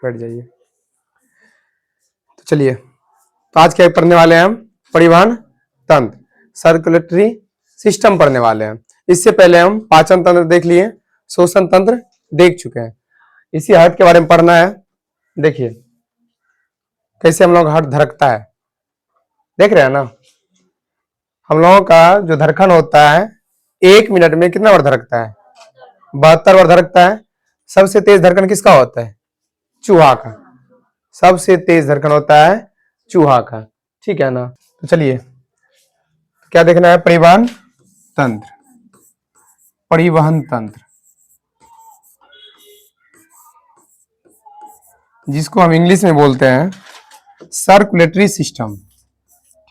बैठ जाइए। तो चलिए, तो आज क्या पढ़ने वाले हैं हम? परिवहन तंत्र, सर्कुलेटरी सिस्टम पढ़ने वाले हैं। इससे पहले हम पाचन तंत्र देख लिए, श्वसन तंत्र देख चुके हैं। इसी हार्ट के बारे में पढ़ना है। देखिए कैसे हम लोग हार्ट धड़कता है, देख रहे हैं ना। हम लोगों का जो धड़कन होता है 1 मिनट में कितना बार धड़कता है? 72 बार धड़कता है। सबसे तेज धड़कन किसका होता है? चूहा का। सबसे तेज धड़कन होता है चूहा का, ठीक है ना। तो चलिए, क्या देखना है? परिवहन तंत्र। परिवहन तंत्र जिसको हम इंग्लिश में बोलते हैं सर्कुलेटरी सिस्टम,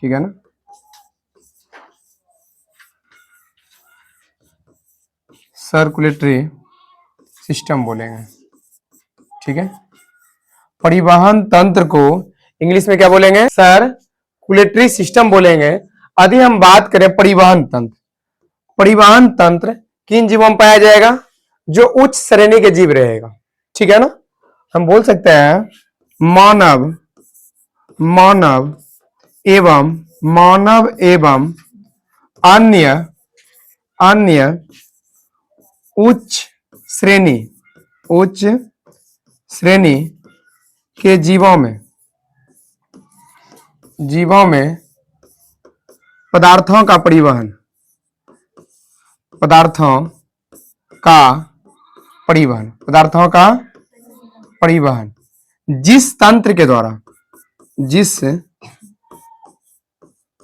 ठीक है ना। सर्कुलेटरी सिस्टम बोलेंगे, ठीक है। परिवहन तंत्र को इंग्लिश में क्या बोलेंगे? सर्कुलेटरी सिस्टम बोलेंगे। यदि हम बात करें परिवहन तंत्र, परिवहन तंत्र किन जीवों में पाया जाएगा? जो उच्च श्रेणी के जीव रहेगा, ठीक है ना। हम बोल सकते हैं मानव एवं अन्य उच्च श्रेणी के जीवों में पदार्थों का परिवहन जिस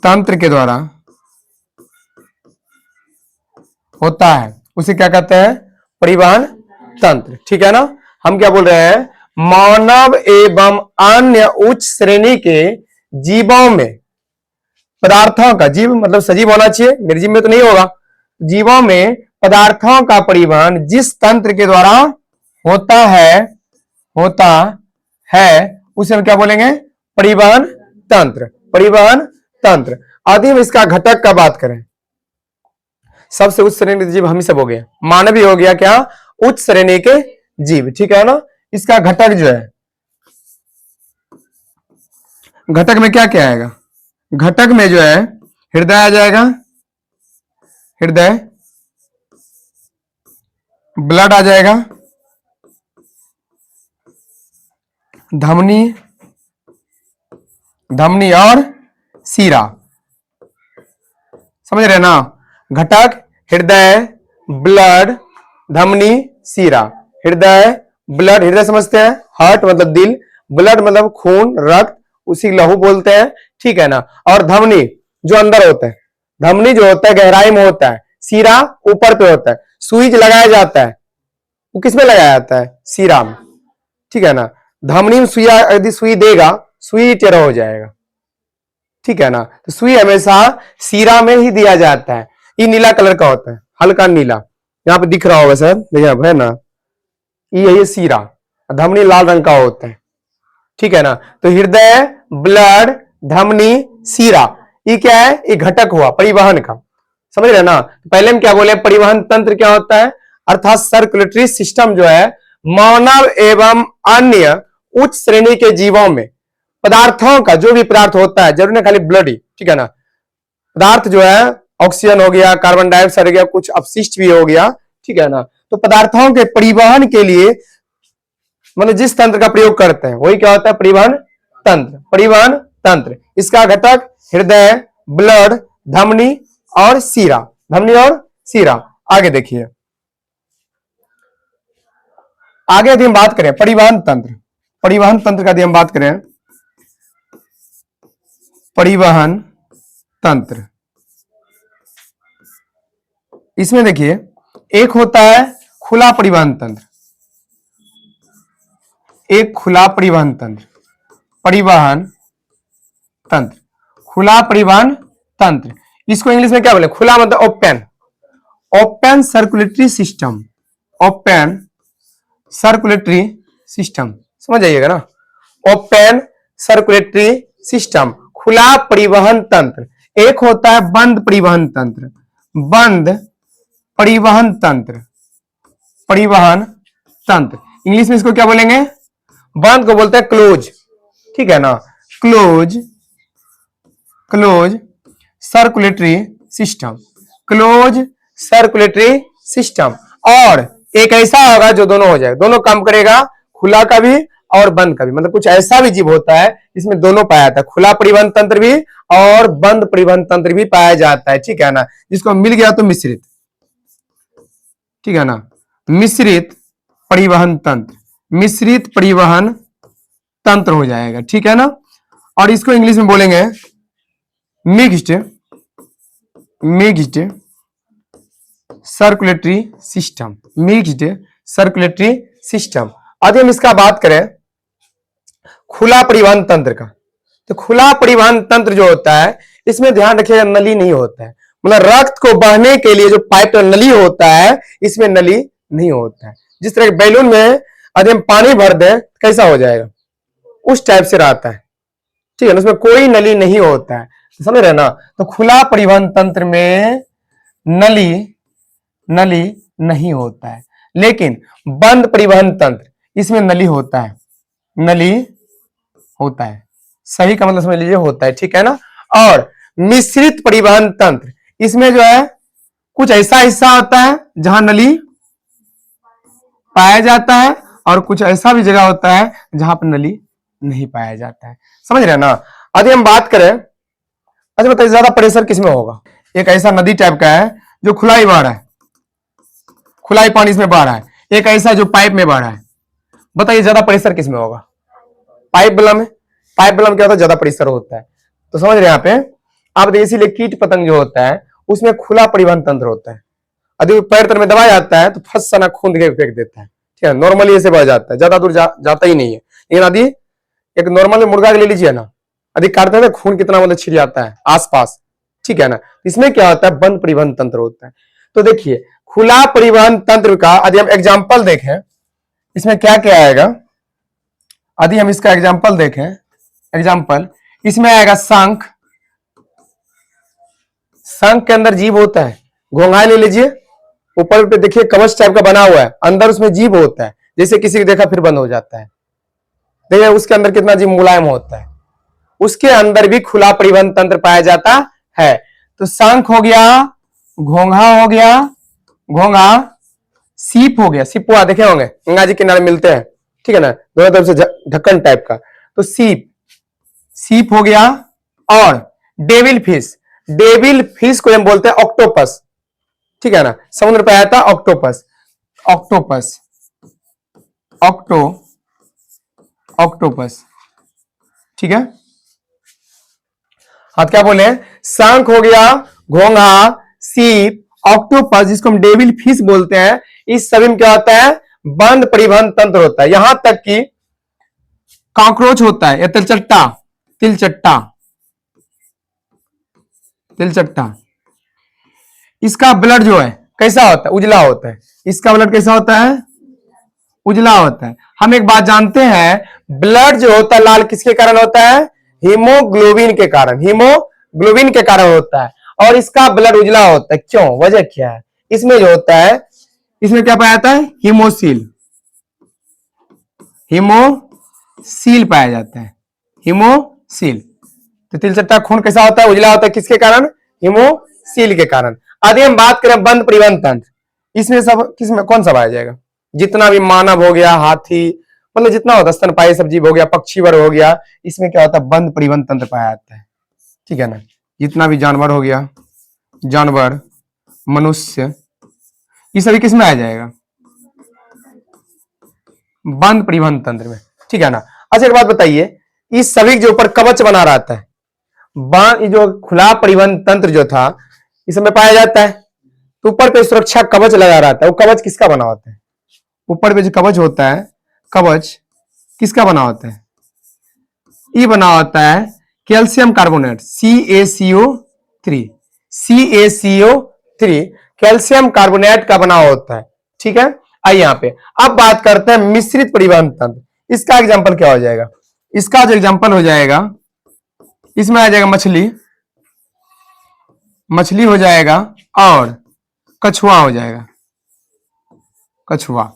तंत्र के द्वारा होता है उसे क्या कहते हैं? परिवहन तंत्र, ठीक है ना। हम क्या बोल रहे हैं? मानव एवं अन्य उच्च श्रेणी के जीवों में पदार्थों का, जीव मतलब सजीव होना चाहिए, निर्जीव में तो नहीं होगा, जीवों में पदार्थों का परिवहन जिस तंत्र के द्वारा होता है उसे हम क्या बोलेंगे? परिवहन तंत्र। परिवहन तंत्र। यदि हम इसका घटक का बात करें, सबसे उच्च श्रेणी के जीव हम ही सब हो गए, मानव ही हो गया क्या? उच्च श्रेणी के जीव, ठीक है ना। इसका घटक जो है, घटक में क्या क्या आएगा? घटक में जो है हृदय आ जाएगा, हृदय, ब्लड आ जाएगा, धमनी और सीरा, समझ रहे ना। घटक हृदय, ब्लड, धमनी, सीरा। हृदय, ब्लड, हृदय समझते हैं, हार्ट मतलब दिल, ब्लड मतलब खून, रक्त, उसी लहू बोलते हैं, ठीक है ना। और धमनी जो अंदर होता है, धमनी जो होता है गहराई में होता है, सीरा ऊपर पे होता है। सुई लगाया जाता है, वो किसमें लगाया जाता है? सीरा में, ठीक है ना। धमनी में सुई, यदि सुई देगा, सुई टेढ़ा हो जाएगा, ठीक है ना। तो सुई हमेशा सीरा में ही दिया जाता है। ये नीला कलर का होता है, हल्का नीला, यहाँ पे दिख रहा होगा सर, देखिए है ना, ये सीरा। धमनी लाल रंग का होता है, ठीक है ना। तो हृदय, ब्लड, धमनी, सीरा, ये क्या है? ये घटक हुआ परिवहन का, समझ रहे ना। पहले हम क्या बोले? परिवहन तंत्र क्या होता है? अर्थात सर्कुलेटरी सिस्टम जो है मानव एवं अन्य उच्च श्रेणी के जीवों में पदार्थों का, जो भी पदार्थ होता है, जरूरी नहीं खाली ब्लड ही, ठीक है ना। पदार्थ जो है ऑक्सीजन हो गया, कार्बन डाइऑक्साइड हो गया, कुछ अपशिष्ट भी हो गया, ठीक है ना। तो पदार्थों के परिवहन के लिए मतलब जिस तंत्र का प्रयोग करते हैं वही क्या होता है? परिवहन तंत्र। परिवहन तंत्र, इसका घटक हृदय, ब्लड, धमनी और सीरा। धमनी और सीरा। आगे देखिए, आगे यदि हम बात करें परिवहन तंत्र, परिवहन तंत्र का यदि हम बात करें, परिवहन तंत्र, इसमें देखिए एक होता है खुला परिवहन तंत्र, एक खुला परिवहन तंत्र, परिवहन तंत्र, खुला परिवहन तंत्र। इसको इंग्लिश में क्या बोले? खुला मतलब open, open circulatory system, open circulatory system, समझ जाइएगा ना। ओपन सर्कुलेटरी सिस्टम, खुला परिवहन तंत्र। एक होता है बंद परिवहन तंत्र, बंद परिवहन तंत्र, परिवहन तंत्र। इंग्लिश में इसको क्या बोलेंगे? बंद को बोलते हैं क्लोज, ठीक है ना, close, close circulatory system, close circulatory system. और एक ऐसा होगा जो दोनों हो जाएगा, दोनों काम करेगा, खुला का भी और बंद का भी। मतलब कुछ ऐसा भी जीव होता है इसमें दोनों पाया जाता है, खुला परिवहन तंत्र भी और बंद परिवहन तंत्र भी पाया जाता है, ठीक है ना, जिसको मिल गया तो मिश्रित, ठीक है ना, मिश्रित परिवहन तंत्र, मिश्रित परिवहन तंत्र हो जाएगा, ठीक है ना। और इसको इंग्लिश में बोलेंगे mixed, mixed circulatory system, mixed circulatory system. यदि हम इसका बात करें खुला परिवहन तंत्र का, तो खुला परिवहन तंत्र जो होता है इसमें ध्यान रखिएगा नली नहीं होता है, मतलब रक्त को बहने के लिए जो पाइप नली होता है इसमें नली नहीं होता है। जिस तरह बैलून में यदि हम पानी भर दें कैसा हो जाएगा, उस टाइप से रहता है, ठीक है ना, उसमें कोई नली नहीं होता है, समझ रहे ना। तो खुला परिवहन तंत्र में नली नली नहीं होता है, लेकिन बंद परिवहन तंत्र इसमें नली होता है, नली होता है, सही का मतलब समझ लीजिए होता है, ठीक है ना। और मिश्रित परिवहन तंत्र इसमें जो है कुछ ऐसा हिस्सा होता है जहां नली पाया जाता है और कुछ ऐसा भी जगह होता है जहां पर नली नहीं पाया जाता है, समझ रहे हैं ना। यदि हम बात करें, अच्छा बताइए ज्यादा प्रेशर किसमें होगा, एक ऐसा नदी टाइप का है जो खुलाई बह रहा है, खुलाई पानी इसमें बह रहा है, एक ऐसा जो पाइप में बह रहा है, बताइए ज्यादा प्रेशर किसमें होगा, पाइप वाला में। पाइप वाला में क्या होता है, ज्यादा प्रेशर होता है, तो समझ रहे हैं यहाँ पे आप देखिए। इसीलिए कीट पतंग जो होता है उसमें खुला परिवहन तंत्र होता है, यदि पैर तर में दबाया जाता है तो फस सना खून के फेंक देता है, ठीक है, नॉर्मली ऐसे बह जाता है, ज्यादा दूर जाता ही नहीं है। लेकिन यदि एक नॉर्मल मुर्गा ले लीजिए ना, यदि काटते हैं तो खून कितना मतलब छिड़ जाता है आसपास, ठीक है ना। इसमें क्या होता है, बंद परिवहन तंत्र होता है। तो देखिए खुला परिवहन तंत्र का यदि हम एग्जाम्पल देखें, इसमें क्या क्या आएगा, यदि हम इसका एग्जाम्पल देखें, एग्जाम्पल इसमें आएगा शंख, शंख के अंदर जीव होता है, घोंघा ले लीजिए, ऊपर पे देखिए कवच टाइप का बना हुआ है, अंदर उसमें जीव होता है, जैसे किसी को देखा फिर बंद हो जाता है, देखिए उसके अंदर कितना जीव मुलायम होता है, उसके अंदर भी खुला परिवहन तंत्र पाया जाता है। तो शंख हो गया, घोंघा हो गया, घोंघा, सीप हो गया, सिपुआ देखे होंगे गंगा जी किनारे मिलते हैं, ठीक है ना, दोनों तरफ से ढक्कन टाइप का, तो सीप, सीप हो गया। और डेविल फिश, डेविल फिश को हम बोलते हैं ऑक्टोपस, ठीक है ना, समुद्र पे आया था ऑक्टोपस, ऑक्टोपस, ऑक्टोपस, ठीक है। हाँ क्या बोले, शंख हो गया, घोंघा, सीप, ऑक्टोपस जिसको हम डेविल फिश बोलते हैं, इस सभी में क्या होता है, बंद परिवहन तंत्र होता है। यहां तक कि कॉकरोच होता है या तिलचट्टा, तिलचट्टा, तिलचट्टा, इसका ब्लड जो है कैसा होता है, उजला होता है, इसका ब्लड कैसा होता है, उजला होता है। हम एक बात जानते हैं, ब्लड जो होता है लाल किसके कारण होता है, हीमोग्लोबिन के कारण, हीमोग्लोबिन के कारण होता है, और इसका ब्लड उजला होता है, क्यों, वजह क्या है, इसमें जो होता है, इसमें क्या पाया जाता है, हीमोसील, हीमोसील पाया जाता है, हीमोसील। तो तिलचट्टा खून कैसा होता है, उजला होता है, किसके कारण, हीमोसील के कारण। यदि हम बात करें बंद परिवहन तंत्र, इसमें सब किसमें कौन सा पाया जाएगा, जितना भी मानव हो गया, हाथी, मतलब जितना होता है, स्तनपायी सब जीव हो गया, पक्षीवर हो गया, इसमें क्या होता है, बंद परिवहन तंत्र पाया जाता है, ठीक है ना। जितना भी जानवर हो गया, जानवर, मनुष्य, ये सभी किसमें आ जाएगा, बंद परिवहन तंत्र में, ठीक है ना। अच्छा एक बात बताइए, इस सभी के ऊपर कवच बना रहता है, जो खुला परिवहन तंत्र जो था इसमें पाया जाता है, तो ऊपर पे सुरक्षा कवच लगा रहता है, वो कवच किसका बना होता है, ऊपर पे जो कवच होता है, कवच किसका बना होता है, ये बना होता है calcium carbonate, CaCO3, CaCO3 calcium carbonate का बना होता है, ठीक है। आइए यहाँ पे अब बात करते हैं मिश्रित परिवहन तंत्र, इसका एग्जांपल क्या हो जाएगा, इसका जो एग्जांपल हो जाएगा, इसमें आ जाएगा मछली, मछली हो जाएगा, और कछुआ हो जाएगा, कछुआ,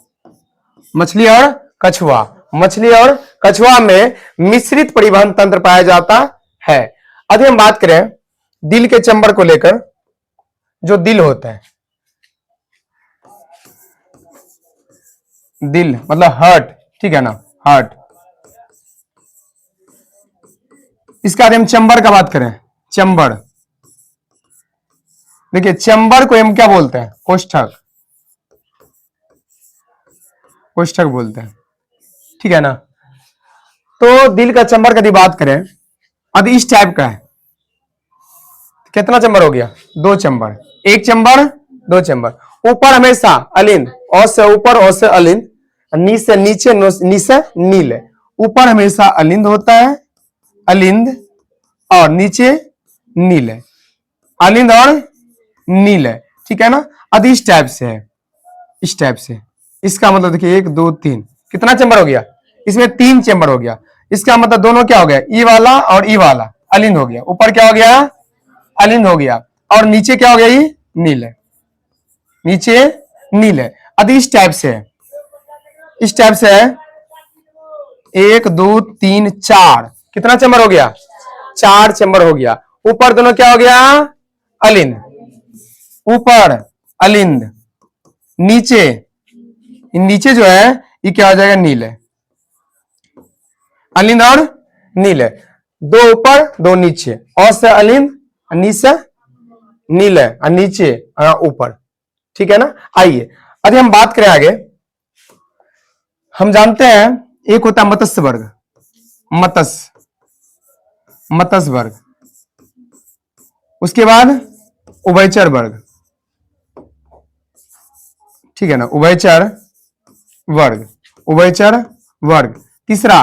मछली और कछुआ, मछली और कछुआ में मिश्रित परिवहन तंत्र पाया जाता है। अभी हम बात करें दिल के चैम्बर को लेकर। जो दिल होता है, दिल मतलब हार्ट, ठीक है ना, हार्ट। इसका हम चैम्बर का बात करें, चैम्बर। देखिए चैम्बर को हम क्या बोलते हैं? कोष्ठक, कोष्ठक बोलते हैं, ठीक है ना। तो दिल का चैम्बर की बात करें, अब इस टाइप का है। कितना चैम्बर हो गया? 2 चैम्बर, एक चैम्बर, 2 चैम्बर। ऊपर हमेशा अलिंद, और से ऊपर और से अलिंद, नी से नीचे, नी से नील। ऊपर हमेशा अलिंद होता है, अलिंद, और नीचे नील है, अलिंद और नील है, ठीक है ना। अब इस टाइप से है, इस टाइप से। इसका मतलब देखिए 1 2 3, कितना चैम्बर हो गया? इसमें 3 चैम्बर हो गया। इसका मतलब दोनों क्या हो गया? ई वाला और ई वाला अलिंद हो गया। ऊपर क्या हो गया? अलिंद हो गया, और नीचे क्या हो गया? ये नील है, नीचे नील है। अब इस टाइप से है, इस टाइप से है। 1 2 3 4, कितना चैम्बर हो गया? 4 चैम्बर हो गया। ऊपर दोनों क्या हो गया? अलिंद, ऊपर अलिंद, नीचे, नीचे जो है ये क्या हो जाएगा? नील है, अलिंद और नील है। 2 ऊपर 2 नीचे, और से अलिंद, नीचे नील है, और नीचे ऊपर, ठीक है ना। आइए अभी हम बात करें आगे। हम जानते हैं एक होता है मत्स्य वर्ग, मत्स्य, मत्स्य वर्ग। उसके बाद उभयचर वर्ग, ठीक है ना, उभयचर वर्ग, उभयचर वर्ग। तीसरा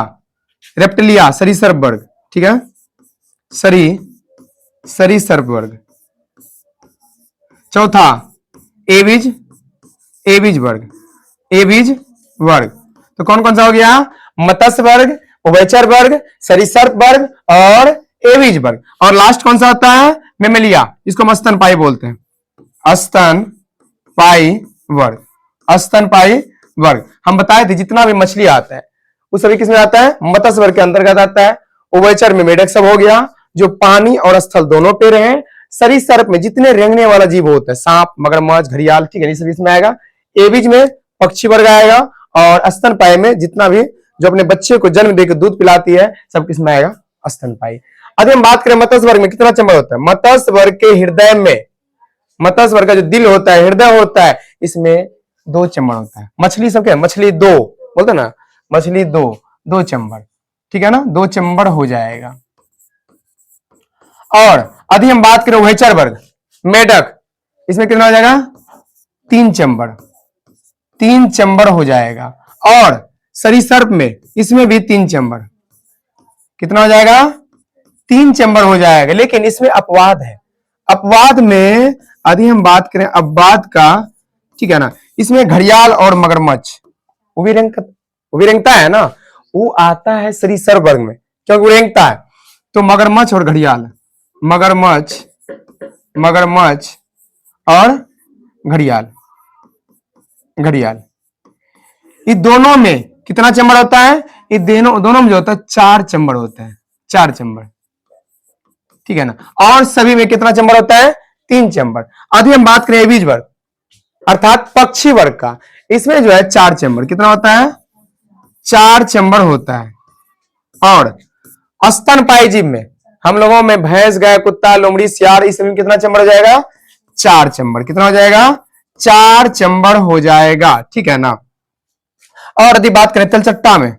रेप्टिलिया, सरीसृप वर्ग, ठीक है, सरीसृप वर्ग। चौथा एविज, एविज वर्ग, एविज वर्ग। तो कौन कौन सा हो गया? मत्स्य वर्ग, उभयचर वर्ग, सरीसृप वर्ग और एविज वर्ग। और लास्ट कौन सा होता है? मेमेलिया, इसको हम स्तनपायी बोलते हैं, स्तनपायी वर्ग, स्तनपायी वर्ग। हम बताए थे जितना भी मछली आता है वो सभी किसमें आता है? मत्स्य वर्ग के अंतर्गत आता है। उभयचर में मेढक सब हो गया, जो पानी और स्थल दोनों पे रहे। सरीसृप में जितने रेंगने वाला जीव होता है, सांप, मगरमच्छ, घड़ियाल, ठीक है, ये सब इसमें आएगा। एविज में पक्षी वर्ग आएगा, और स्तनपायी में जितना भी जो अपने बच्चे को जन्म देकर दूध पिलाती है, सब किसमें आएगा? स्तनपायी। अभी हम बात करें मत्स्य वर्ग में कितना चैम्बर होता है। मत्स्य वर्ग के हृदय में, मत्स्य वर्ग का जो दिल होता है, हृदय होता है, इसमें 2 चैम्बर होता है। मछली सब क्या? मछली 2 बोलते ना, मछली 2 चैम्बर, ठीक है ना, 2 चैम्बर हो जाएगा। और अभी हम बात करें उभयचर वर्ग, मेढक, इसमें कितना हो जाएगा? 3 चैम्बर, 3 चैम्बर हो जाएगा। और सरीसृप में इसमें भी 3 चैम्बर, कितना हो जाएगा? 3 चैम्बर हो जाएगा। लेकिन इसमें अपवाद है, अपवाद में यदि हम बात करें अपवाद का, ठीक है ना, इसमें घड़ियाल और मगरमच्छ वो भी रेंगता है ना, वो आता है सरीसृप वर्ग में, क्योंकि वो रेंगता है। तो मगरमच्छ और घड़ियाल, मगरमच्छ, मगरमच्छ और घड़ियाल, घड़ियाल, ये दोनों में कितना चैम्बर होता है? ये दोनों में जो होता है 4 चैम्बर होता है, 4 चैम्बर, ठीक है ना। और सभी में कितना चैम्बर होता है? 3 चैम्बर। अभी हम बात करें एविज वर्ग अर्थात पक्षी वर्ग का, इसमें जो है 4 चैम्बर, कितना होता है? 4 चैम्बर होता है। और स्तनपायी जीव में हम लोगों में भैंस, गाय, कुत्ता, लोमड़ी, सियार, इसमें कितना चैम्बर हो जाएगा? 4 चैम्बर। कितना हो जाएगा? 4 चैम्बर हो जाएगा, ठीक है ना। और यदि बात करें तेलचट्टा में,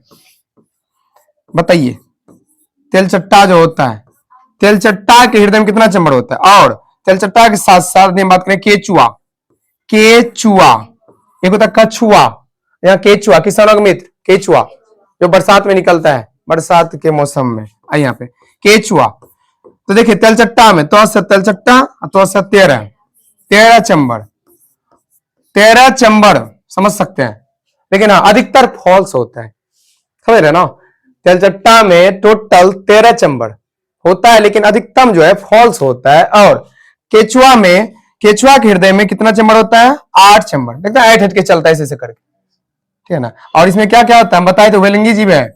बताइए तेलचट्टा जो होता है, तेलचट्टा के हृदय में कितना चैम्बर होता है? और तेलचट्टा के साथ साथ बात करें केचुआ, केचुआ, एक होता है कछुआ या केचुआ, किसानों का मित्र केचुआ, जो बरसात में निकलता है, बरसात के मौसम में। आई यहाँ पे केचुआ। तो देखिए तेलचट्टा में तो तेलचट्टा तो 13 चैम्बर, 13 चैम्बर समझ सकते हैं। लेकिन हाँ अधिकतर फॉल्स होता है, समझ रहे ना। तेलचट्टा में टोटल 13 चैम्बर होता है, लेकिन अधिकतम जो है फॉल्स होता है। और केचुआ में, केचुआ के हृदय में कितना चैम्बर होता है? 8 चैम्बर। देखते हैं 8 हट के चलता है ऐसे करके, ठीक है ना। और इसमें क्या क्या होता है बताए तो उभयलिंगी जीव है।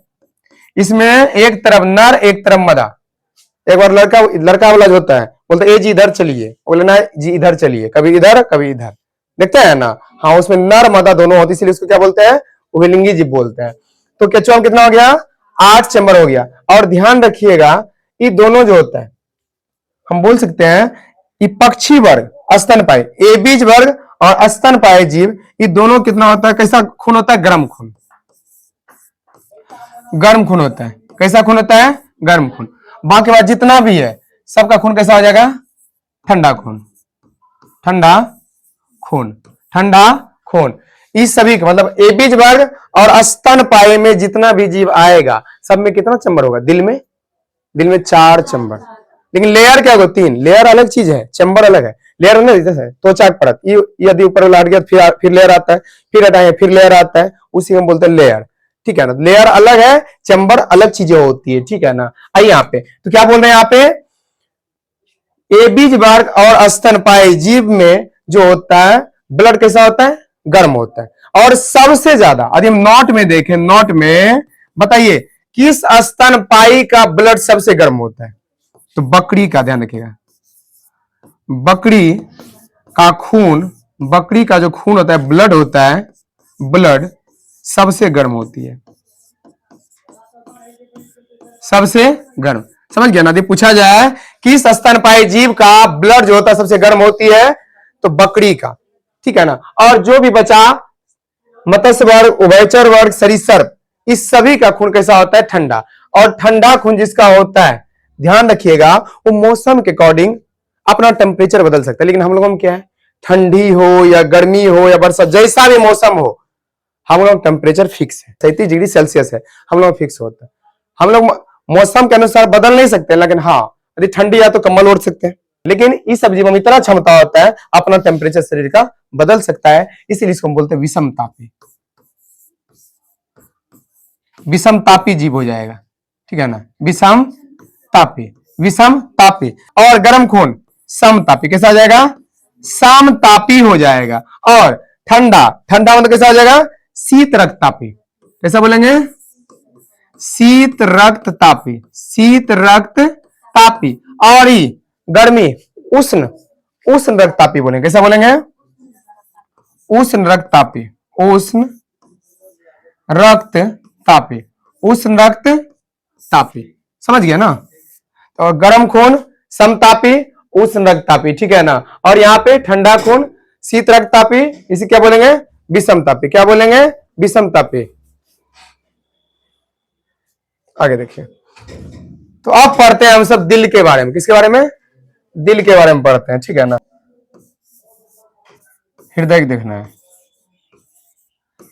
इसमें एक तरफ नर एक तरफ मादा। एक बार लड़का लड़का वाला जो होता है बोलते ए जी इधर चलिए, बोले ना जी इधर चलिए, कभी इधर कभी इधर, देखते हैं ना। हाँ उसमें नर मादा दोनों होती है, इसलिए उसको क्या बोलते हैं उभयलिंगी जीव बोलते हैं। तो केचुआ में कितना हो गया 8 चैम्बर हो गया। और ध्यान रखिएगा ये दोनों जो होता है हम बोल सकते हैं ये पक्षी वर्ग स्तनपायी, एबीज वर्ग और स्तनपायी जीव, ये दोनों कितना होता है, कैसा खून होता है, गर्म खून। गर्म खून होता है। कैसा खून होता है, गर्म खून। बाकी बात जितना भी है सबका खून कैसा हो जाएगा, ठंडा खून। ठंडा खून, ठंडा खून। इस सभी का मतलब एबीज वर्ग और स्तनपायी में जितना भी जीव आएगा सब में कितना चैम्बर होगा, दिल में 4 चैम्बर। लेकिन लेयर क्या होगा, 3। लेयर अलग चीज है, चैम्बर अलग है। लेयर ना जैसे त्वचा परत, यदि ऊपर लाट गया फिर लेयर आता है, फिर हटाएंगे फिर लेयर आता है, उसी हम बोलते हैं लेयर। ठीक है ना। लेयर अलग है, चैम्बर अलग चीजें होती है। ठीक है ना। आइए यहाँ पे तो क्या बोल रहे हैं यहाँ पे, एबीज वर्ग और स्तनपायी जीव में जो होता है ब्लड कैसा होता है, गर्म होता है। और सबसे ज्यादा यदि हम नोट में देखें, नोट में बताइए किस स्तनपायी का ब्लड सबसे गर्म होता है, तो बकरी का। ध्यान रखिएगा बकरी का खून, बकरी का जो खून होता है ब्लड होता है, ब्लड सबसे गर्म होती है, सबसे गर्म। समझ गया ना। यदि पूछा जाए किस स्तनपायी जीव का ब्लड जो होता है सबसे गर्म होती है, तो बकरी का। ठीक है ना। और जो भी बचा मत्स्य वर्ग, उभयचर वर्ग, सरीसृप, इस सभी का खून कैसा होता है, ठंडा। और ठंडा खून जिसका होता है, ध्यान रखिएगा वो मौसम के अकॉर्डिंग अपना टेम्परेचर बदल सकता है। लेकिन हम लोगों में क्या है, ठंडी हो या गर्मी हो या बरसात, जैसा भी मौसम हो, हम लोग टेम्परेचर फिक्स है, 37 डिग्री सेल्सियस है, हम लोग फिक्स होता है। हम लोग मौसम के अनुसार बदल नहीं सकते, लेकिन हाँ यदि ठंडी है तो कम्बल ओढ़ सकते हैं। लेकिन इस सब्जी में इतना क्षमता होता है अपना टेम्परेचर शरीर का बदल सकता है, इसीलिए इसको हम बोलते हैं विषम तापी। विषम तापी जीव हो जाएगा। ठीक है ना। विषम तापी, विषम तापी। और गर्म खून समतापी, कैसा हो जाएगा, समतापी हो जाएगा। और ठंडा, ठंडा मतलब कैसा हो जाएगा, शीत रक्ततापी। कैसा बोलेंगे, शीत रक्त तापी, शीत रक्त तापी। और ही गर्मी उष्ण, उष्ण रक्त तापी बोलेंगे। कैसा बोलेंगे, उष्ण रक्त तापी, उष्ण रक्त तापी, उष्ण रक्त तापी। समझ गया ना। तो गर्म खून समतापी, उष्ण रक्त तापी। ठीक है ना। और यहाँ पे ठंडा खून शीत रक्त तापी, इसे क्या बोलेंगे, विषम तापी। क्या बोलेंगे, विषम तापी। आगे देखिए। तो अब पढ़ते हैं हम सब दिल के बारे में। किसके बारे में, दिल के बारे में पढ़ते हैं। ठीक है ना। हृदय देखना है,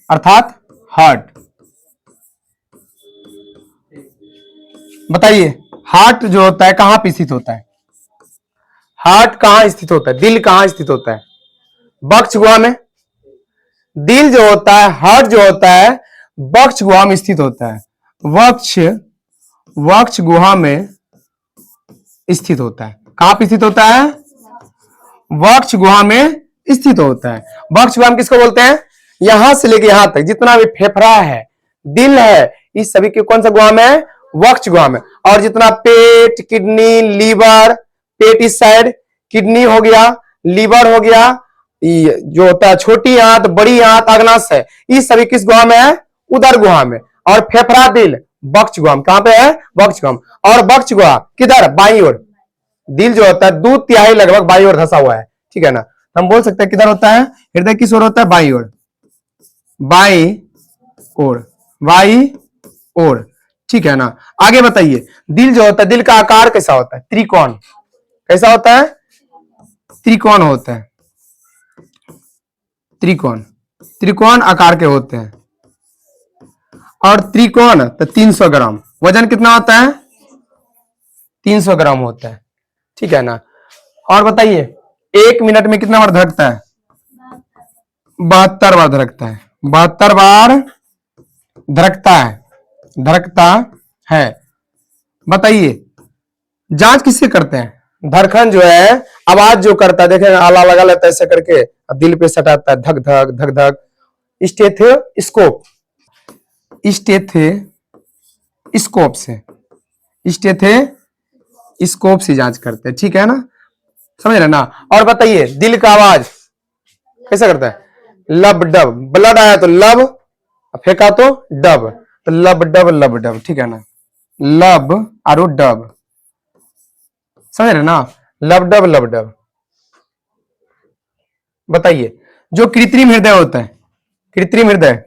अर्थात हार्ट। बताइए हार्ट जो होता है कहां पे स्थित होता है, हार्ट कहां स्थित होता है, दिल कहां स्थित होता है, वक्ष गुहा में। दिल जो होता है, हार्ट जो होता है वक्ष गुहा में स्थित होता है। वक्ष गुहा में स्थित होता है। कहां पे स्थित होता है, वक्ष गुहा में स्थित होता है। वक्ष गुहा में किसको बोलते हैं, यहां से लेके यहां तक जितना भी फेफड़ा है, दिल है, इस सभी के कौन सा गुहा में है, वक्ष गुहा में। और जितना पेट, किडनी, लीवर, पेट इस साइड, किडनी हो गया, लीवर हो गया, जो होता है छोटी आंत, बड़ी आंत, अग्नाशय, इस सभी किस गुहा में है, उदर गुहा में। और फेफड़ा, दिल वक्ष गुहा में। कहां पे है, वक्ष गुहा में। और वक्ष गुहा किधर, बाईं ओर। दिल जो होता है 2/3 लगभग बाईं ओर धंसा हुआ है। ठीक है ना। हम बोल सकते हैं किधर होता है, हृदय किस ओर होता है, बाईं ओर, बाईं ओर, बाईं ओर। ठीक है ना। आगे बताइए दिल जो होता है, दिल का आकार कैसा होता है, त्रिकोण। कैसा होता है, त्रिकोण होता है, त्रिकोण, त्रिकोण आकार के होते हैं। और त्रिकोण तो 300 ग्राम, वजन कितना होता है, 300 ग्राम होता है। ठीक है ना। और बताइए 1 मिनट में कितना बार धड़कता है, 72 बार धड़कता है, 72 बार धड़कता है, धड़कता है। बताइए जांच किससे करते हैं, धड़कन जो है आवाज जो करता है, देखें आला लगा लेता है ऐसे करके, दिल पे सटाता है, धक धक धक धक, स्टेथोस्कोप, स्टेथोस्कोप से, स्टेथोस्कोप से जांच करते हैं, ठीक है ना, समझ रहे ना। और बताइए दिल का आवाज कैसा करता है, लब डब, ब्लड आया तो लब, फेंका तो डब, तो लब डब, ठीक है ना, लब और डब, समझ रहे ना, लब डब। बताइए जो कृत्रिम हृदय होता है, कृत्रिम हृदय,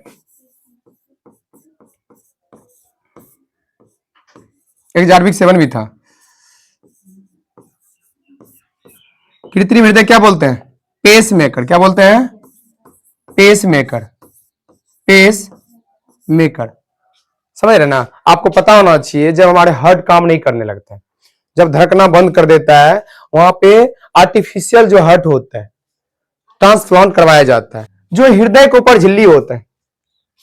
एक जार्विक 7 भी था, कृत्रिम हृदय क्या बोलते हैं, पेस मेकर, क्या बोलते हैं, पेस मेकर, पेस मेकर, समझ रहे ना। आपको पता होना चाहिए जब हमारे हार्ट काम नहीं करने लगता है, जब धड़कना बंद कर देता है, वहां पे आर्टिफिशियल जो हार्ट होता है ट्रांसप्लांट करवाया जाता है। जो हृदय के ऊपर झिल्ली होता है,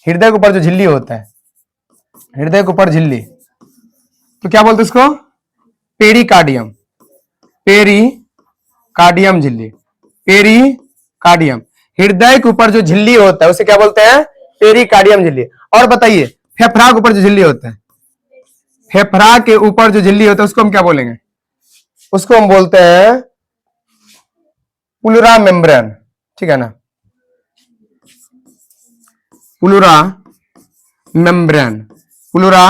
हृदय के ऊपर जो झिल्ली होता है, हृदय के ऊपर झिल्ली, तो क्या बोलते हैं इसको, पेरिकार्डियम, पेरिकार्डियम झिल्ली, पेरिकार्डियम, हृदय के ऊपर जो झिल्ली होता है उसे क्या बोलते हैं, पेरिकार्डियम झिल्ली। और बताइए फेफड़ा के ऊपर जो झिल्ली होता है, फेफड़ा के ऊपर जो झिल्ली होता है उसको हम क्या बोलेंगे, उसको हम बोलते हैं पुलरा मेम्ब्रेन, ठीक है ना, पुलरा मेम्ब्रेन, पुलरा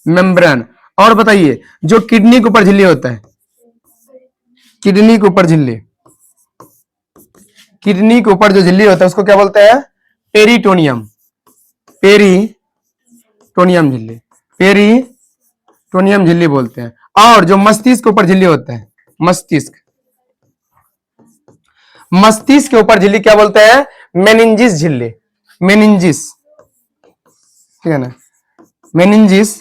मेम्ब्रेन। और बताइए जो किडनी के ऊपर झिल्ली होता है, किडनी के ऊपर झिल्ली, किडनी के ऊपर जो झिल्ली होता है उसको क्या बोलते हैं, पेरिटोनियम, पेरिटोनियम झिल्ली, पेरिटोनियम झिल्ली बोलते हैं। और जो मस्तिष्क के ऊपर झिल्ली होता है, मस्तिष्क, मस्तिष्क के ऊपर झिल्ली क्या बोलते हैं, मेनिंजिस झिल्ली, मेनिंजिस, ठीक है ना, मेनिंजिस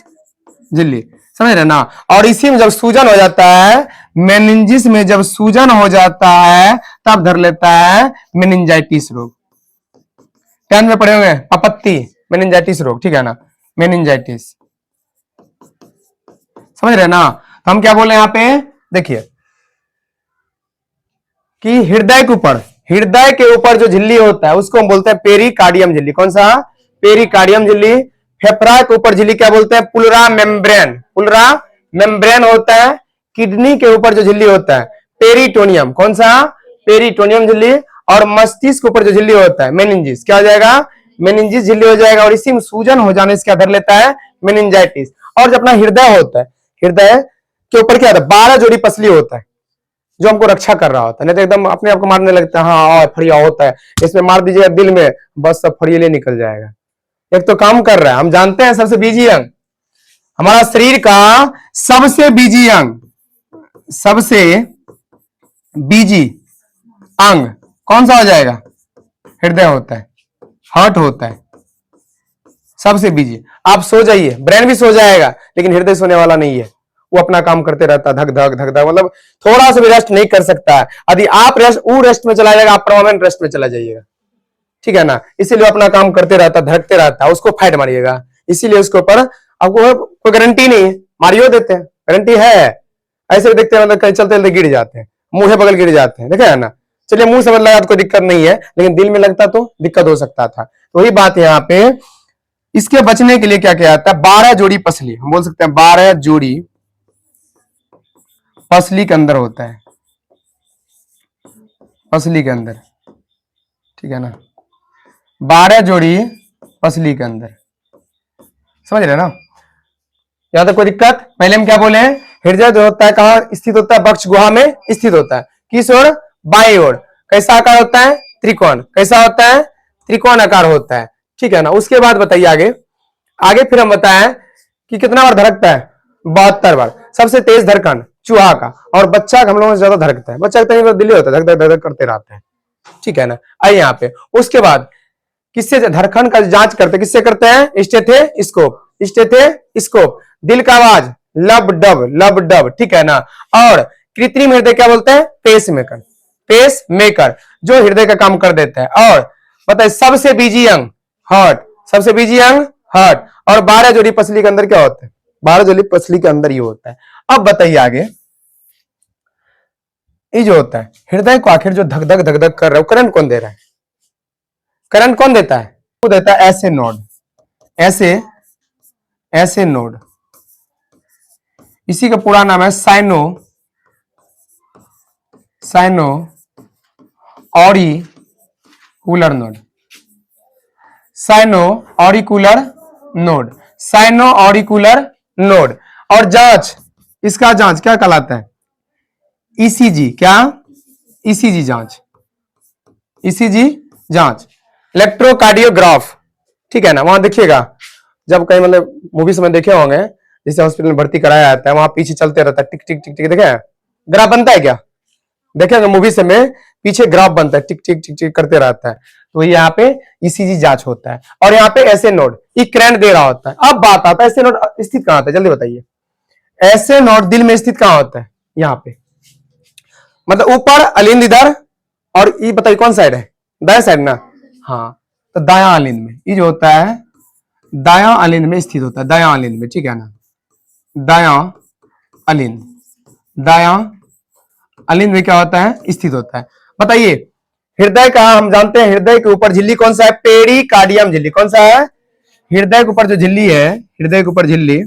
झिल्ली, समझ रहे ना। और इसी में जब सूजन हो जाता है, मेनिंजिस में जब सूजन हो जाता है तब धर लेता है मेनिंजाइटिस रोग, 10 में पढ़े होंगे पपत्ती, मेनिंजाइटिस रोग, ठीक है ना, मेनिंजाइटिस, समझ रहे ना। तो हम क्या बोले यहां पे, देखिए कि हृदय के ऊपर, हृदय के ऊपर जो झिल्ली होता है उसको हम बोलते हैं पेरिकार्डियम झिल्ली, कौन सा, पेरिकार्डियम झिल्ली। फेफड़ा के ऊपर झिल्ली क्या बोलते हैं, पुलरा मेम्ब्रेन, पुलरा मेम्ब्रेन होता है। किडनी के ऊपर जो झिल्ली होता है पेरिटोनियम, कौन सा, पेरिटोनियम झिल्ली। और मस्तिष्क के ऊपर जो झिल्ली होता है मेनिंजिस, क्या हो जाएगा, मेनिंजिस झिल्ली हो जाएगा। और इसी में सूजन हो जाने से क्या धर लेता है, मेनिंजाइटिस। और जो अपना हृदय होता है, हृदय के ऊपर क्या होता है, 12 जोड़ी पसली होता है जो हमको रक्षा कर रहा होता है, नहीं तो एकदम अपने आप को मारने लगता है, हाँ फरिया होता है, इसमें मार दीजिएगा दिल में, बस सब फरियले निकल जाएगा। एक तो काम कर रहा है, हम जानते हैं सबसे बीजी अंग, हमारा शरीर का सबसे बीजी अंग, सबसे बीजी अंग कौन सा हो जाएगा, हृदय होता है, हार्ट होता है सबसे बीजी। आप सो जाइए, ब्रेन भी सो जाएगा, लेकिन हृदय सोने वाला नहीं है, वो अपना काम करते रहता है, धक धक धक धक, मतलब थोड़ा सा भी रेस्ट नहीं कर सकता है। यदि आप रेस्ट में चला जाएगा, आप परमानेंट रेस्ट में चला जाइएगा, ठीक है ना। इसीलिए अपना काम करते रहता, धड़कते रहता है, उसको फाइट मारिएगा। इसीलिए उसके ऊपर आपको कोई गारंटी नहीं, मारियो देते हैं, गारंटी है, ऐसे भी देखते हैं, मतलब कहीं चलते चलते गिर जाते हैं, मुंह बगल गिर जाते हैं, देखा है ना। चलिए मुंह से लगा तो कोई दिक्कत नहीं है, लेकिन दिल में लगता तो दिक्कत हो सकता था। तो वही बात है यहाँ पे, इसके बचने के लिए क्या किया जाता है, 12 जोड़ी पसली, हम बोल सकते हैं 12 जोड़ी पसली के अंदर होता है, पसली के अंदर, ठीक है ना, 12 जोड़ी पसली के अंदर, समझ रहे ना। यहां तक कोई दिक्कत, पहले हम क्या बोले, हृदय जो होता है कहां स्थित होता है, बक्ष गुहा में स्थित होता है, किस ओर, बाएं ओर। कैसा आकार होता है, त्रिकोण, कैसा होता है, त्रिकोण आकार होता है, ठीक है ना। उसके बाद बताइए आगे, आगे फिर हम बताएं कि कितना बार धड़कता है, 72 बार। सबसे तेज धड़कन चूहा का, और बच्चा हम लोगों से ज्यादा धड़कता है, बच्चा का दिल्ली होता है, धक धक धक करते रहते हैं, ठीक है ना। आइए यहाँ पे, उसके बाद किससे धड़कन का जांच करते हैं, किससे करते हैं, स्टेथोस्कोप, स्टेथोस्कोप। दिल का आवाज लब डब, ठीक है ना। और कृत्रिम हृदय क्या बोलते हैं, पेस मेकर, पेस मेकर, जो हृदय का काम कर देता है। और बताइए सबसे बीजी अंग हार्ट, सबसे बीजी अंग हार्ट। और 12 जोड़ी पसली के अंदर क्या होता है, 12 जोड़ी पसली के अंदर ही होता है। अब बताइए आगे, ये जो होता है हृदय को आखिर जो धक धक कर रहा है, करंट कौन दे रहा है, करंट कौन देता है, वो देता है ऐसे नोड, ऐसे ऐसे नोड, इसी का पूरा नाम है sino sino auricular node, sino auricular node, sino auricular node. और जांच, इसका जांच क्या कहलाता है? ईसीजी। क्या? ईसीजी जांच, ईसीजी जांच, इलेक्ट्रोकार्डियोग्राफ। ठीक है ना, वहां देखिएगा जब कहीं मतलब मूवीज में देखे होंगे, जैसे हॉस्पिटल में भर्ती कराया जाता है, वहां पीछे चलते रहता है टिक टिक टिक टिक, देखे ग्राफ बनता है क्या? देखेंगे मूवी से में पीछे ग्राफ बनता है, टिक टिक टिक टिक करते रहता है, तो यहाँ पे ईसीजी जांच होता है। और यहाँ पे ऐसे नोड एक करंट दे रहा होता है। अब बात आता है ऐसे नोड स्थित कहां होता है, जल्दी बताइए। ऐसे नोड दिल में स्थित कहां होता है? यहाँ पे, मतलब ऊपर अलिंद इधर, और ये बताइए कौन साइड है? दाया साइड ना। हाँ, तो दाया अलिंद में ये जो होता है, दाया अलिंद में स्थित होता है, दाया अलिंद में। ठीक है ना, दाया अलिंद, दाया अलिंद में क्या होता है? स्थित होता है। बताइए हृदय का, हम जानते हैं हृदय के ऊपर झिल्ली कौन सा है? पेरिकार्डियम झिल्ली। कौन सा है? हृदय के ऊपर जो झिल्ली है, हृदय के ऊपर झिल्ली,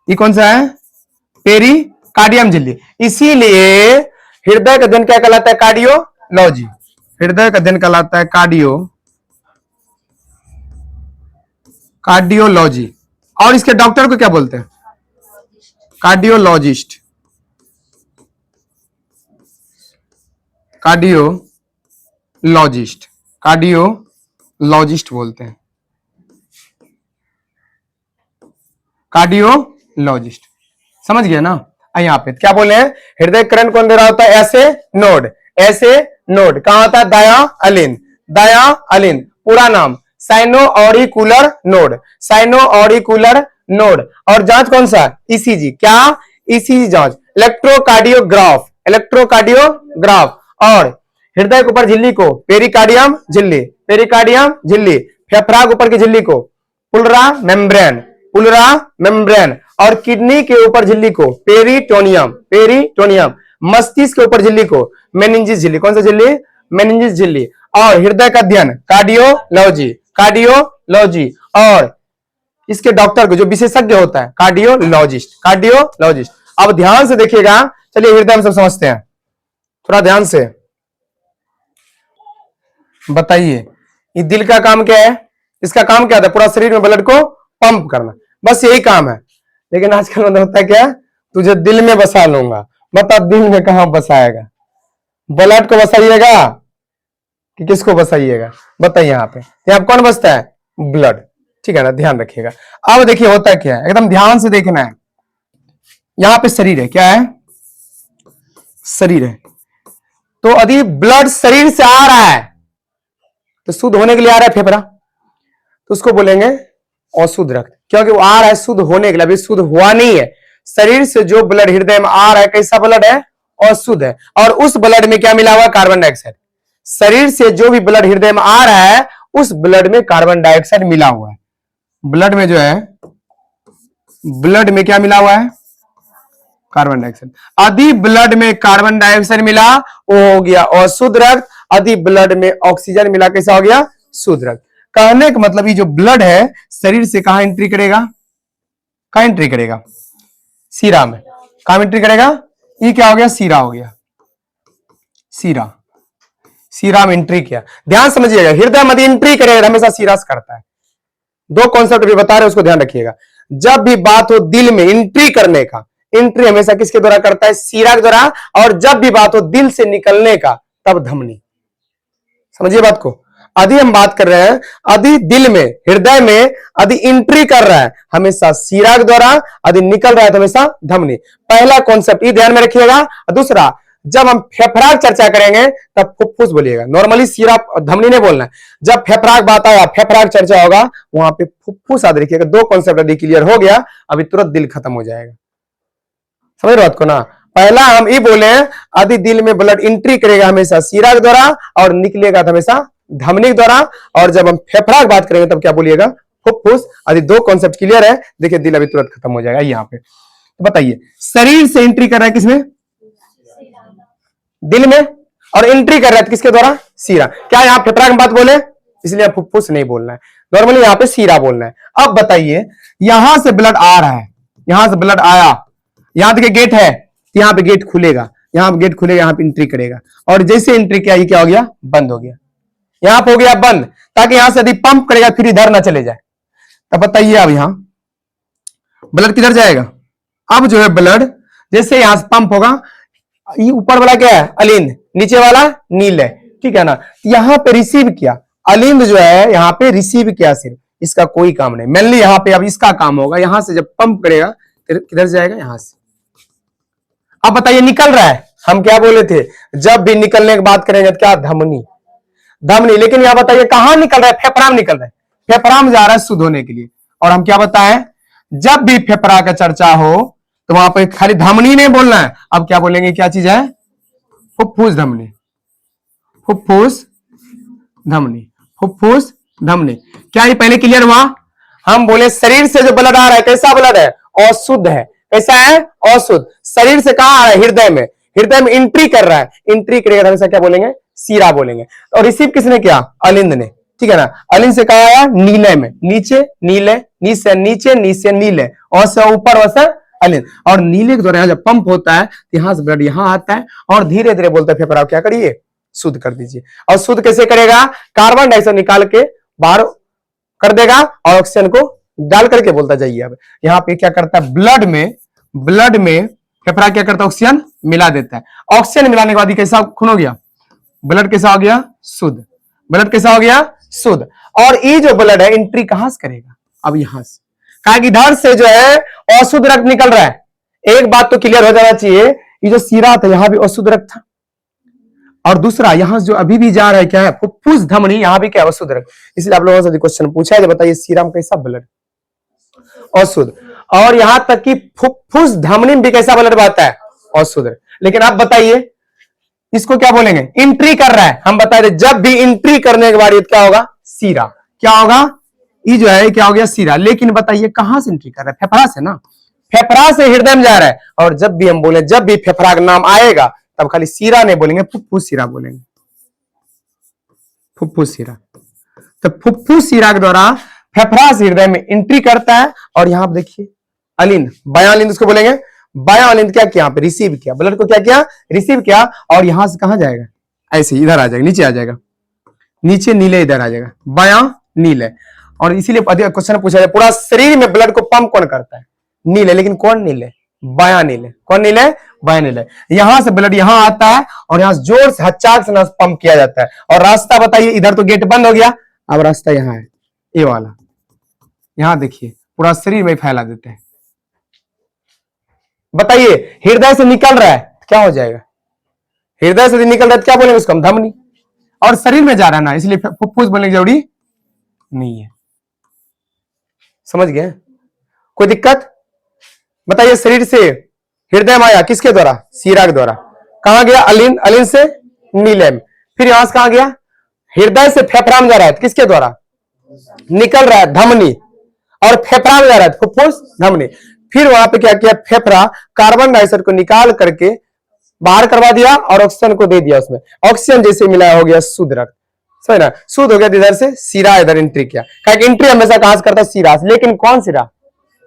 ये कौन सा है? पेरिकार्डियम झिल्ली। इसीलिए हृदय का अध्ययन क्या कहलाता है? कार्डियोलॉजी। हृदय का अध्ययन कहलाता है कार्डियोलॉजी। और इसके डॉक्टर को क्या बोलते हैं? कार्डियोलॉजिस्ट, कार्डियोलॉजिस्ट, कार्डियोलॉजिस्ट बोलते हैं, कार्डियोलॉजिस्ट। समझ गया ना? यहाँ पे क्या बोले हैं? हृदय करंट कौन दे रहा होता है? ऐसे नोड, ऐसे नोड कहां होता है? दाया अलिंद, दाया अलिंद। पूरा नाम cyano auricular node, sino auricular node. और जांच कौन सा? ईसीजी। क्या? ईसीजी जांच, इलेक्ट्रोकार्डियोग्राफ, इलेक्ट्रोकार्डियोग्राफ। और हृदय के ऊपर झिल्ली को पेरिकार्डियम झिल्ली, पेरिकार्डियम झिल्ली। फेफड़ा के ऊपर की झिल्ली को पुलरा मेम्ब्रेन, पुलरा मेम्ब्रेन। और किडनी के ऊपर झिल्ली को पेरिटोनियम, पेरिटोनियम। मस्तिष्क के ऊपर झिल्ली को मेनिंजिस झिल्ली। कौन सा झिल्ली? मेनिंजिस झिल्ली। और हृदय का अध्ययन कार्डियोलॉजी, कार्डियोलॉजी। और इसके डॉक्टर को जो विशेषज्ञ होता है कार्डियोलॉजिस्ट, कार्डियोलॉजिस्ट। अब ध्यान से देखिएगा, चलिए हृदय हम सब समझते हैं, थोड़ा ध्यान से बताइए। ये दिल का काम क्या है? इसका काम क्या होता है? पूरा शरीर में ब्लड को पंप करना, बस यही काम है। लेकिन आजकल मतलब होता है क्या? तुझे दिल में बसा लूंगा। बता दिल में कहां बसाएगा? ब्लड को बसाइएगा कि किसको बसाइएगा? बताइए। यहाँ पे यहाँ कौन बसता है? ब्लड। ठीक है ना, ध्यान रखिएगा। अब देखिए होता क्या है, एकदम ध्यान से देखना है। यहाँ पे शरीर है, क्या है? शरीर है। तो यदि ब्लड शरीर से आ रहा है तो शुद्ध होने के लिए आ रहा है फेफड़ा, तो उसको बोलेंगे अशुद्ध रक्त, क्योंकि वो आ रहा है शुद्ध होने के लिए, अभी शुद्ध हुआ नहीं है। शरीर से जो ब्लड हृदय में आ रहा है, कैसा ब्लड है? अशुद्ध है। और उस ब्लड में क्या मिला हुआ? Carbon dioxide. शरीर से जो भी ब्लड हृदय में आ रहा है, उस ब्लड में कार्बन डाइऑक्साइड मिला हुआ है। ब्लड में जो है, ब्लड में क्या मिला हुआ है? Carbon dioxide. यदि ब्लड में कार्बन डाइऑक्साइड मिला, वो हो गया अशुद्ध रक्त। यदि ब्लड में ऑक्सीजन मिला, कैसा हो गया? शुद्ध रक्त। कहने का मतलब ये जो ब्लड है शरीर से कहां एंट्री करेगा? कहां एंट्री करेगा? सीरा में। कहां एंट्री करेगा? ये क्या हो गया? सीरा हो गया, सीरा। सीरा में एंट्री किया। ध्यान समझिएगा, हृदय में एंट्री करेगा हमेशा सीरा से करता है। दो कॉन्सेप्ट भी बता रहे हैं, उसको ध्यान रखिएगा। जब भी बात हो दिल में एंट्री करने का, एंट्री हमेशा किसके द्वारा करता है? सीरा के द्वारा। और जब भी बात हो दिल से निकलने का, तब धमनी। समझिए बात को। यदि हम बात कर रहे हैं, यदि दिल में, हृदय में यदि एंट्री कर रहा है हमेशा सीरा के द्वारा, यदि निकल रहा है तो हमेशा धमनी। पहला कॉन्सेप्ट ये ध्यान में रखिएगा। दूसरा, जब हम फेफड़ा की चर्चा करेंगे तब फुफ्फुस बोलिएगा, नॉर्मली सीरा धमनी नहीं बोलना है। जब फेफड़ा की बात आया, फेफड़ा की चर्चा होगा, वहां पे फुफ्फुस याद रखिएगा। दो कॉन्सेप्ट यदि क्लियर हो गया, अभी तुरंत दिल खत्म हो जाएगा। समझ रहे बात को ना? पहला हम ये बोले, यदि दिल में ब्लड एंट्री करेगा हमेशा सीरा के द्वारा, और निकलेगा तो हमेशा धमनी के द्वारा। और जब हम फेफड़ा की बात करेंगे तब क्या बोलिएगा? फुफ्फुस। यदि दो कॉन्सेप्ट क्लियर है, देखिए दिल अभी तुरंत खत्म हो जाएगा। यहाँ पे तो बताइए, शरीर से एंट्री कर रहा है किसमें? दिल में। और एंट्री कर रहा है किसके द्वारा? सीरा। क्या यहाँ फेफड़ा की बात बोले? इसलिए फुफ्फुस नहीं बोलना है, नॉर्मली यहाँ पे सीरा बोलना है। अब बताइए, यहां से ब्लड आ रहा है, यहां से ब्लड आया, यहां देखिए गेट है, यहाँ पे गेट खुलेगा, यहाँ पे गेट खुलेगा, यहाँ पे एंट्री करेगा, और जैसे एंट्री किया ये क्या हो गया, बंद हो गया, यहाँ पे हो गया बंद, ताकि यहां से यदि पंप करेगा फिर इधर ना चले जाए। तब बताइए अब यहां ब्लड किधर जाएगा, अब जो है ब्लड जैसे यहां से पंप होगा, ये ऊपर वाला क्या है अलिंद, नीचे वाला नील है, ठीक है ना, यहां पे रिसीव किया, अलिंद जो है यहाँ पे रिसीव किया, सिर्फ इसका कोई काम नहीं, मेनली यहाँ पे अब इसका काम होगा, यहां से जब पंप करेगा फिर किधर जाएगा, यहां से। अब बताइए निकल रहा है, हम क्या बोले थे, जब भी निकलने की बात करेंगे तो क्या, धमनी, धमनी, लेकिन यहां बताइए कहां निकल रहा है, फेफड़ा में निकल रहा है, फेफड़ा में जा रहा है शुद्ध होने के लिए। और हम क्या बताएं, जब भी फेफड़ा का चर्चा हो तो वहां पर खाली धमनी नहीं बोलना है, अब क्या बोलेंगे, क्या चीज है, फुफ्फुस धमनी, फुफ्फुस धमनी, फुफ्फुस धमनी। क्या ये पहले क्लियर हुआ, हम बोले शरीर से जो ब्लड आ रहा है कैसा ब्लड है, अशुद्ध है, कैसा है, अशुद्ध, शरीर से कहां आ रहा है, हृदय में, हृदय में एंट्री कर रहा है, एंट्री करेगा हमेशा क्या बोलेंगे, सीरा बोलेंगे। और रिसीव किसने किया, अलिंद ने, ठीक है ना, अलिंद से कहा आया, नीले में, नीचे नीले, नीचे नीचे, नीचे नीले, और से ऊपर और से अलिंद, और नीले के द्वारा जब पंप होता है यहां से ब्लड यहां आता है, और धीरे धीरे बोलते हैं फेफड़ा क्या करिए, शुद्ध कर दीजिए। और शुद्ध कैसे करेगा, कार्बन डाइऑक्साइड निकाल के बाहर कर देगा और ऑक्सीजन को डाल करके बोलता जाइए। अब यहाँ पे क्या करता है, ब्लड में फेफड़ा क्या करता है, ऑक्सीजन मिला देता है, ऑक्सीजन मिलाने के बाद ये कैसा खून हो गया, ब्लड कैसा हो गया, शुद्ध, ब्लड कैसा हो गया, शुद्ध। और ये जो ब्लड है एंट्री कहां से करेगा, अब यहां से, कहा कि इधर से जो है अशुद्ध रक्त निकल रहा है। एक बात तो क्लियर हो जाना चाहिए, ये जो सीरा था यहां भी अशुद्ध रक्त था, और दूसरा यहां जो अभी भी जा रहा है क्या है, फुफ्फुस धमनी, यहां भी क्या अशुद्ध रक्त। इसलिए आप लोगों से क्वेश्चन पूछा है, बताइए सीरा में कैसा ब्लड, अशुद्ध, और यहां तक कि फुफ्फुस धमनी में भी कैसा ब्लड बहता है, अशुद्ध। लेकिन आप बताइए इसको क्या बोलेंगे, एंट्री कर रहा है, हम बता रहे जब भी एंट्री करने के बाद क्या होगा, सीरा, क्या होगा, ये जो है क्या हो गया, सीरा। लेकिन बताइए कहां से एंट्री कर रहा है, फेफड़ा से ना, फेफड़ा से हृदय में जा रहा है। और जब भी हम बोले, जब भी फेफड़ा का नाम आएगा तब खाली सीरा नहीं बोलेंगे, फुफ्फुस सीरा बोलेंगे, फुफ्फुस सीरा। तो फुफ्फुस सीरा के द्वारा फेफड़ा से हृदय में एंट्री करता है। और यहां पर देखिए अलिंद, बायां अलिंद उसको बोलेंगे, बायां अलिंद क्या किया, यहाँ पे रिसीव किया, ब्लड को क्या किया, रिसीव किया, और यहां से कहां जाएगा, ऐसे इधर आ जाएगा, नीचे आ जाएगा, नीचे नीले इधर आ जाएगा, बायां नीले। और इसीलिए क्वेश्चन पूछा जाए, पूरा शरीर में ब्लड को पंप कौन करता है, नीले, लेकिन कौन नीले, बायां नीले, कौन नीले, बायां नीले। यहां से ब्लड यहां आता है और यहां जोर से हच्चाक से पंप किया जाता है। और रास्ता बताइए, इधर तो गेट बंद हो गया, अब रास्ता यहां है, ये वाला, यहां देखिए पूरा शरीर में फैला देते हैं। बताइए हृदय से निकल रहा है क्या हो जाएगा, हृदय से निकल रहा है क्या बोलेंगे उसको हम, धमनी। और शरीर में जा रहा है ना, इसलिए फुफ्फुस बोलने की जरूरी नहीं है। समझ गए, कोई दिक्कत, बताइए शरीर से हृदय में आया किसके द्वारा, सीरा के द्वारा, कहां गया, अलिंद, अलिंद से नीले में, फिर यहां से कहां गया, हृदय से फेफड़ा में जा रहा है किसके द्वारा, निकल रहा है धमनी, और फेफड़ा में जा रहा है फुफ्फुस धमनी। फिर वहां पे क्या किया, फेफड़ा कार्बन डाइऑक्साइड को निकाल करके बाहर करवा दिया और ऑक्सीजन को दे दिया, उसमें ऑक्सीजन जैसे मिला हो गया शुद्ध रक्त, समझ ना, शुद्ध हो गया। इधर से सीरा इधर एंट्री किया, एंट्री हमेशा कहां से करता है, सीरा से, लेकिन कौन सीरा,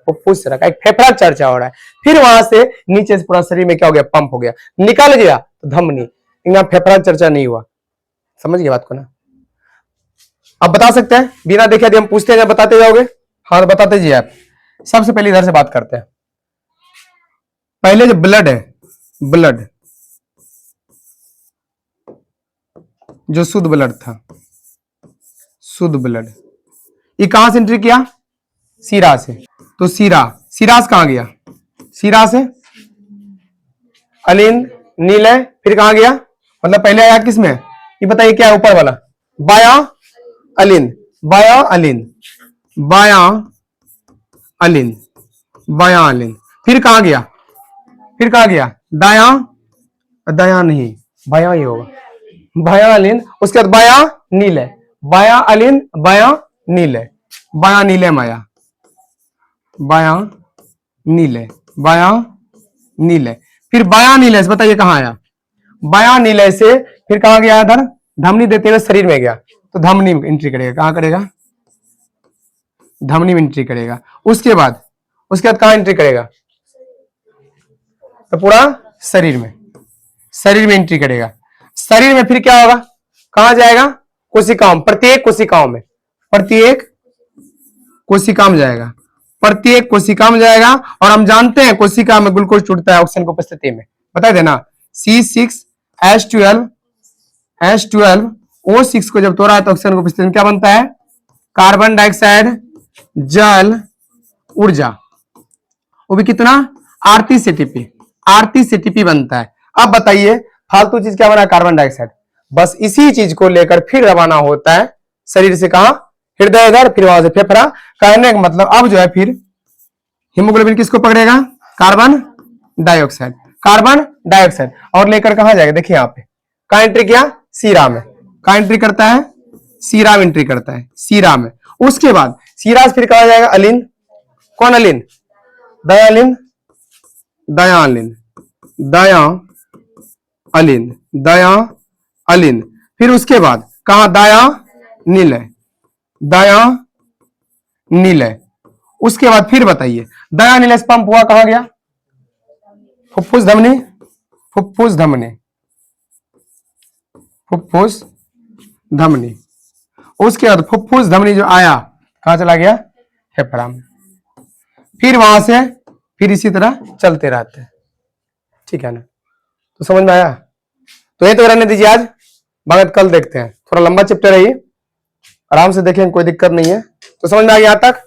फुफ्फुस सीरा, फेफड़ा चर्चा हो रहा है। फिर वहां से नीचे से पूरा शरीर में क्या हो गया, पंप हो गया, निकल गया तो धमनी, यहाँ फेफड़ा चर्चा नहीं हुआ। समझ गए बात को ना, अब बता सकते हैं बिना देखे, यदि हम पूछते हैं बताते जाओगे, हाँ तो बताते जी आप। सबसे पहले इधर से बात करते हैं, पहले जो ब्लड है, ब्लड जो शुद्ध ब्लड था, शुद्ध ब्लड, ये कहां से एंट्री किया, सीरा से। तो सीरा, सीरा से कहां गया, सीरा से अलिंद, नीले, फिर कहां गया, मतलब पहले आया किसमें, ये बताइए क्या है ऊपर वाला, बायां अलिंद, बायां अलिंद, बायां अलिंद, बायां अलिंद, फिर कहां गया, फिर कहां गया, दायां, दायां नहीं, बायां ही होगा, बायां अलिंद, उसके बाद बायां नीले, बायां अलिंद, बायां नीले, बायां नीले माया, बायां नीले, बायां नीले, फिर बायां नीले से बताइए कहां आया, बायां नीले से फिर कहां गया, इधर धमनी देते हुए शरीर में गया, तो धमनी में एंट्री करेगा। कहां करेगा? धमनी में एंट्री करेगा। उसके बाद कहां एंट्री करेगा? तो पूरा शरीर में एंट्री करेगा। शरीर में फिर क्या होगा? कहां जाएगा? कोशिकाओं में, प्रत्येक कोशिकाओं में जाएगा। प्रत्येक कोशिका में जाएगा। और हम जानते हैं कोशिका में ग्लूकोज छूटता है ऑक्सीजन की उपस्थिति में, बता देना। C6H12O6 को जब तोड़ा है तो ऑक्सीजन की उपस्थिति में क्या बनता है? कार्बन डाइऑक्साइड, जल, ऊर्जा। वो भी कितना? 38 एटीपी बनता है। अब बताइए फालतू चीज क्या बना? Carbon dioxide. बस इसी चीज को लेकर फिर रवाना होता है शरीर से। कहां? हृदय इधर, फिर वहां से फेफड़ा। कहने का मतलब अब जो है फिर हीमोग्लोबिन किसको पकड़ेगा? Carbon dioxide. और लेकर कहां जाएगा? देखिए यहाँ पे कहां एंट्री किया? सीरा में। कहां एंट्री करता है? सीरा में एंट्री करता है, सीरा में। उसके बाद सीरा से फिर कहा जाएगा अलिन। कौन अलिन? दयालिन, दयालिन। फिर उसके बाद कहा? दयानिलय। उसके बाद फिर बताइए दयानिलय से पंप हुआ कहां गया? फुफ्फुस धमनी। उसके बाद फुफ्फुस धमनी जो आया कहां चला गया? फेफड़ा में। फिर वहां से फिर इसी तरह चलते रहते हैं। ठीक है ना? तो समझ में आया? तो ये तो रहने दीजिए आज, बाकी कल देखते हैं। थोड़ा लंबा चैप्टर है ये, आराम से देखें, कोई दिक्कत नहीं है। तो समझ में आ गया यहां तक?